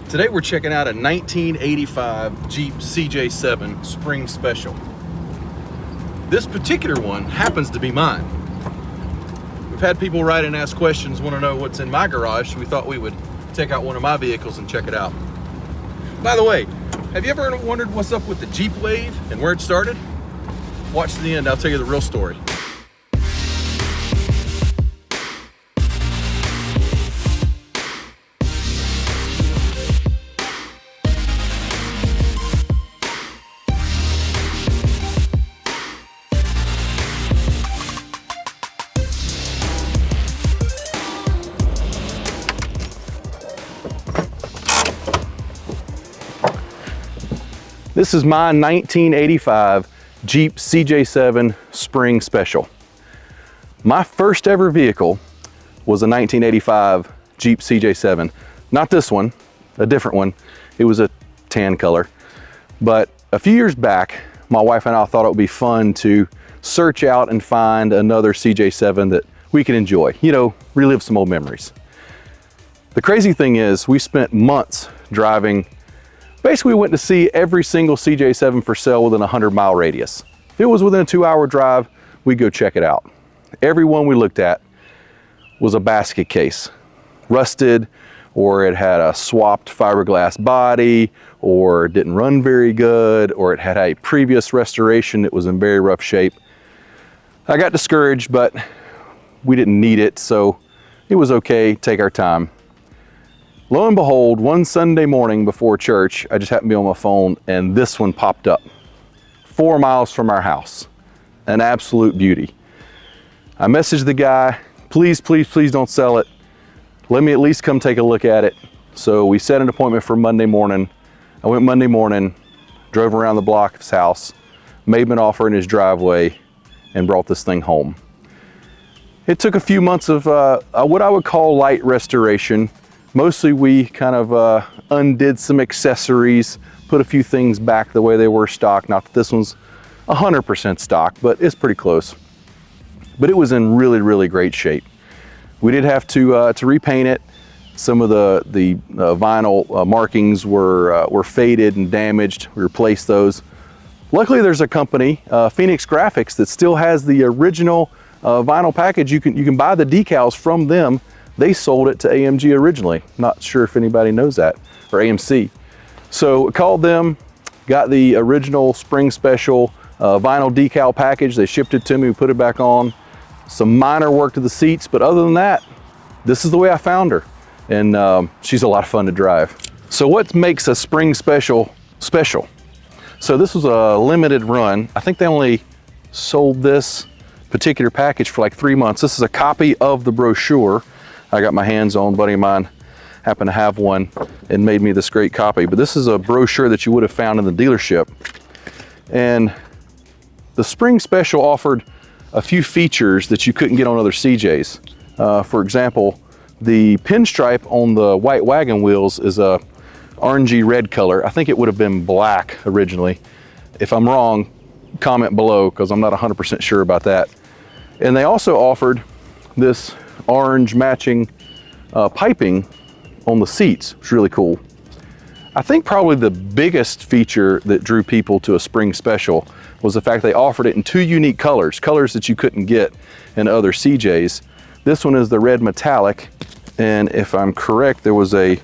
Today we're checking out a 1985 Jeep CJ7 Spring Special. This particular one happens to be mine. We've had people write and ask questions, want to know what's in my garage, so we thought we would take out one of my vehicles and check it out. By the way, have you ever wondered what's up with the Jeep wave and where it started? Watch to the end, I'll tell you the real story. This is my 1985 Jeep CJ7 Spring Special. My first ever vehicle was a 1985 Jeep CJ7. Not this one, a different one. It was a tan color. But a few years back, my wife and I thought it would be fun to search out and find another CJ7 that we could enjoy. You know, relive some old memories. The crazy thing is, we spent months driving. Basically, we went to see every single CJ7 for sale within a 100-mile radius. If it was within a 2-hour drive, we'd go check it out. Every one we looked at was a basket case, rusted, or it had a swapped fiberglass body, or didn't run very good, or it had a previous restoration that was in very rough shape. I got discouraged, but we didn't need it, so it was okay, take our time. Lo and behold, one Sunday morning before church, I just happened to be on my phone and this one popped up. 4 miles from our house, an absolute beauty. I messaged the guy, please, please, please don't sell it. Let me at least come take a look at it. So we set an appointment for Monday morning. I went Monday morning, drove around the block of his house, made him an offer in his driveway, and brought this thing home. It took a few months of what I would call light restoration. Mostly we kind of undid some accessories, put a few things back the way they were stock. Not that this one's 100% stock, but it's pretty close. But it was in really, really great shape. We did have to repaint it. Some of the vinyl markings were faded and damaged. We replaced those. Luckily, there's a company, Phoenix Graphics, that still has the original vinyl package. You can buy the decals from them. They sold it to AMG originally. Not sure if anybody knows that, or AMC. So I called them, got the original Spring Special vinyl decal package. They shipped it to me, we put it back on. Some minor work to the seats, but other than that, this is the way I found her. And she's a lot of fun to drive. So what makes a Spring Special special? So this was a limited run. I think they only sold this particular package for like 3 months. This is a copy of the brochure I got my hands on. A buddy of mine happened to have one and made me this great copy. But this is a brochure that you would have found in the dealership. And the Spring Special offered a few features that you couldn't get on other CJs. For example, the pinstripe on the white wagon wheels is a orangey red color. I think it would have been black originally. If I'm wrong, comment below, because I'm not 100% sure about that. And they also offered this orange matching piping on the seats. It's really cool. I think probably the biggest feature that drew people to a Spring Special was the fact they offered it in 2 unique colors that you couldn't get in other CJs. This one is the red metallic, and if I'm correct, there was a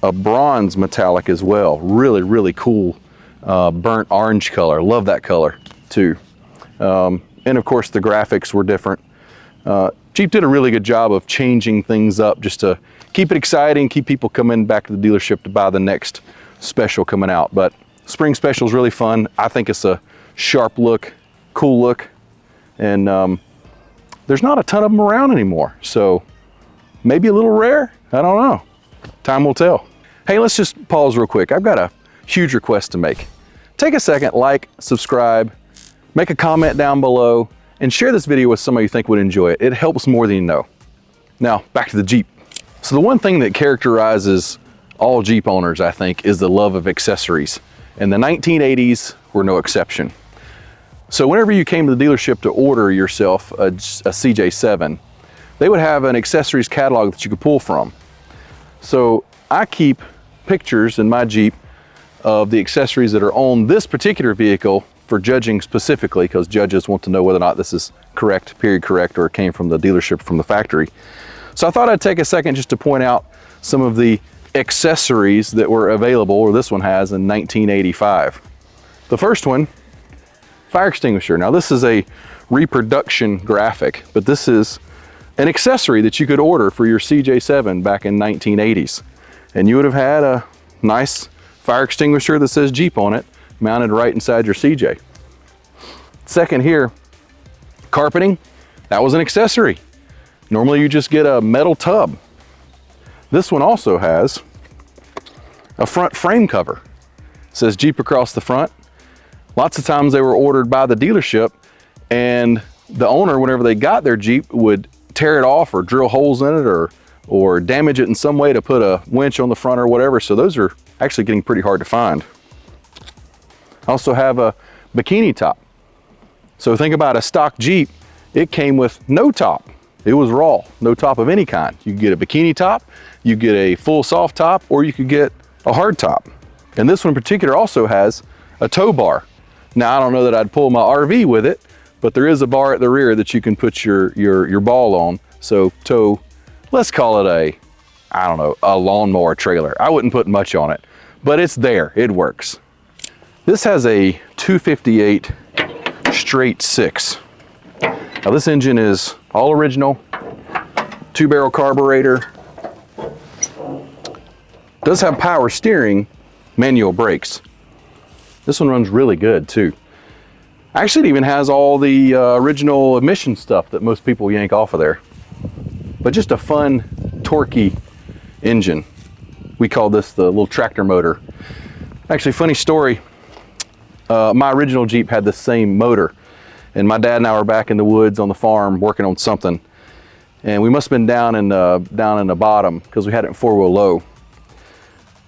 bronze metallic as well. Really, really cool burnt orange color. Love that color too. And of course the graphics were different. Jeep did a really good job of changing things up just to keep it exciting, keep people coming back to the dealership to buy the next special coming out. But Spring Special is really fun. I think it's a sharp look, cool look, and there's not a ton of them around anymore. So maybe a little rare, I don't know. Time will tell. Hey, let's just pause real quick. I've got a huge request to make. Take a second, like, subscribe, make a comment down below, and share this video with somebody you think would enjoy it. It helps more than you know. Now, back to the Jeep. So the one thing that characterizes all Jeep owners, I think, is the love of accessories. And the 1980s were no exception. So whenever you came to the dealership to order yourself a CJ7, they would have an accessories catalog that you could pull from. So I keep pictures in my Jeep of the accessories that are on this particular vehicle for judging specifically, because judges want to know whether or not this is correct, period correct, or it came from the dealership, from the factory. So I thought I'd take a second just to point out some of the accessories that were available, or this one has, in 1985. The first one, fire extinguisher. Now this is a reproduction graphic, but this is an accessory that you could order for your CJ7 back in 1980s. And you would have had a nice fire extinguisher that says Jeep on it, mounted right inside your CJ. Second here, carpeting. That was an accessory. Normally you just get a metal tub. This one also has a front frame cover. It says Jeep across the front. Lots of times they were ordered by the dealership, and the owner, whenever they got their Jeep, would tear it off or drill holes in it or damage it in some way to put a winch on the front or whatever. So those are actually getting pretty hard to find. I also have a bikini top. So think about a stock Jeep. It came with no top. It was raw, no top of any kind. You could get a bikini top, you get a full soft top, or you could get a hard top. And this one in particular also has a tow bar. Now, I don't know that I'd pull my RV with it, but there is a bar at the rear that you can put your ball on. So tow, let's call it I don't know, a lawnmower trailer. I wouldn't put much on it, but it's there, it works. This has a 258 straight 6. Now this engine is all original, 2-barrel carburetor. Does have power steering, manual brakes. This one runs really good too. Actually, it even has all the original emission stuff that most people yank off of there. But just a fun, torquey engine. We call this the little tractor motor. Actually, funny story. My original Jeep had the same motor, and my dad and I were back in the woods on the farm working on something, and we must have been down in the bottom because we had it in 4-wheel low.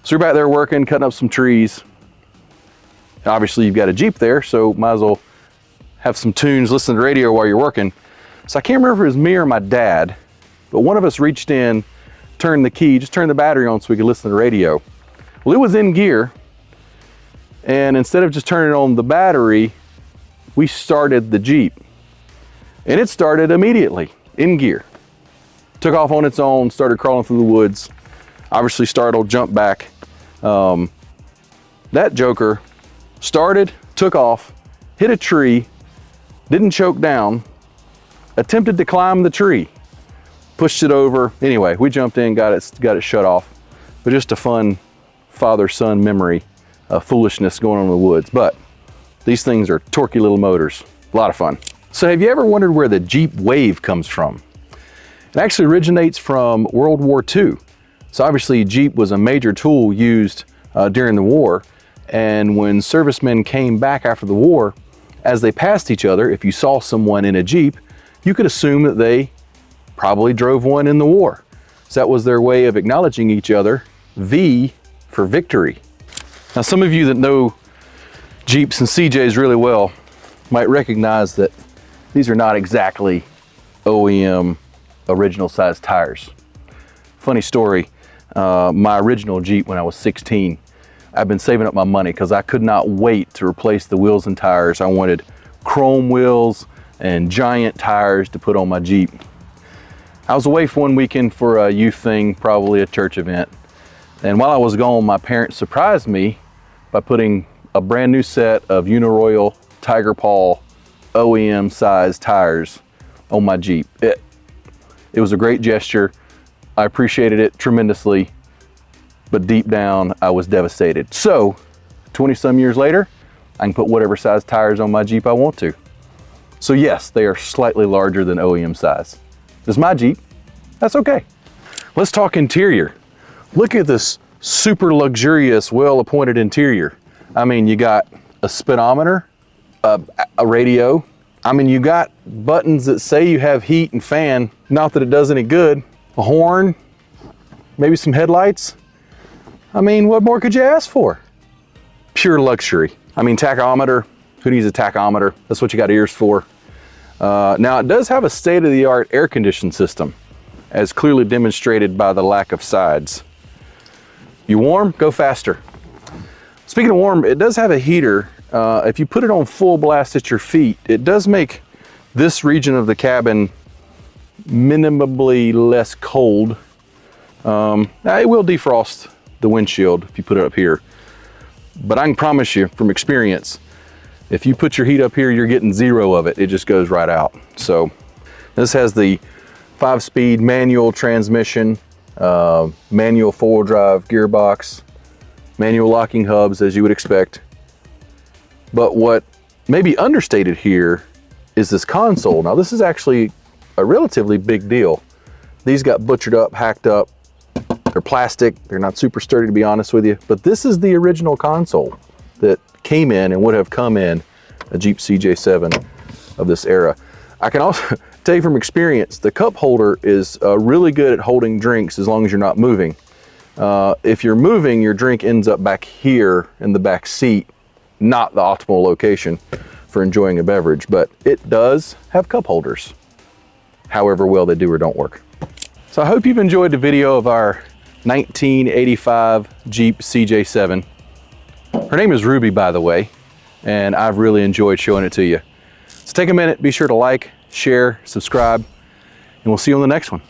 So we're back there working, cutting up some trees. Obviously, you've got a Jeep there, so might as well have some tunes, listen to the radio while you're working. So I can't remember if it was me or my dad, but one of us reached in, turned the key, just turned the battery on so we could listen to the radio. Well, it was in gear, and instead of just turning on the battery, we started the Jeep. And it started immediately, in gear. Took off on its own, started crawling through the woods. Obviously startled, jumped back. That joker started, took off, hit a tree, didn't choke down, attempted to climb the tree, pushed it over. Anyway, we jumped in, got it shut off. But just a fun father-son memory of foolishness going on in the woods. But these things are torquey little motors, a lot of fun. So have you ever wondered where the Jeep Wave comes from? It actually originates from World War II. So obviously Jeep was a major tool used during the war. And when servicemen came back after the war, as they passed each other, if you saw someone in a Jeep, you could assume that they probably drove one in the war. So that was their way of acknowledging each other, V for victory. Now, some of you that know Jeeps and CJs really well might recognize that these are not exactly OEM original size tires. Funny story, my original Jeep when I was 16, I've been saving up my money because I could not wait to replace the wheels and tires. I wanted chrome wheels and giant tires to put on my Jeep. I was away for one weekend for a youth thing, probably a church event. And while I was gone, my parents surprised me by putting a brand new set of Uniroyal Tiger Paw OEM size tires on my Jeep. It was a great gesture. I appreciated it tremendously, but deep down I was devastated. So 20 some years later, I can put whatever size tires on my Jeep I want to. So yes, they are slightly larger than OEM size. This is my Jeep, that's okay. Let's talk interior. Look at this super luxurious, well-appointed interior. I mean, you got a speedometer, a radio. I mean, you got buttons that say you have heat and fan, not that it does any good. A horn, maybe some headlights. I mean, what more could you ask for? Pure luxury. I mean, tachometer, who needs a tachometer? That's what you got ears for. Now, it does have a state-of-the-art air conditioning system, as clearly demonstrated by the lack of sides. You warm, go faster. Speaking of warm, it does have a heater. If you put it on full blast at your feet, it does make this region of the cabin minimally less cold. Now it will defrost the windshield if you put it up here, but I can promise you from experience, if you put your heat up here, you're getting zero of it. It just goes right out. So this has the 5-speed manual transmission, manual 4-wheel drive gearbox, manual locking hubs as you would expect. But what may be understated here is this console. Now this is actually a relatively big deal. These got butchered up, hacked up. They're plastic, they're not super sturdy to be honest with you, but this is the original console that came in and would have come in a Jeep CJ7 of this era. I can also tell you from experience, the cup holder is really good at holding drinks as long as you're not moving. If you're moving, your drink ends up back here in the back seat, not the optimal location for enjoying a beverage, but it does have cup holders, however well they do or don't work. So I hope you've enjoyed the video of our 1985 Jeep CJ7. Her name is Ruby, by the way, and I've really enjoyed showing it to you. So take a minute, be sure to like, share, subscribe, and we'll see you on the next one.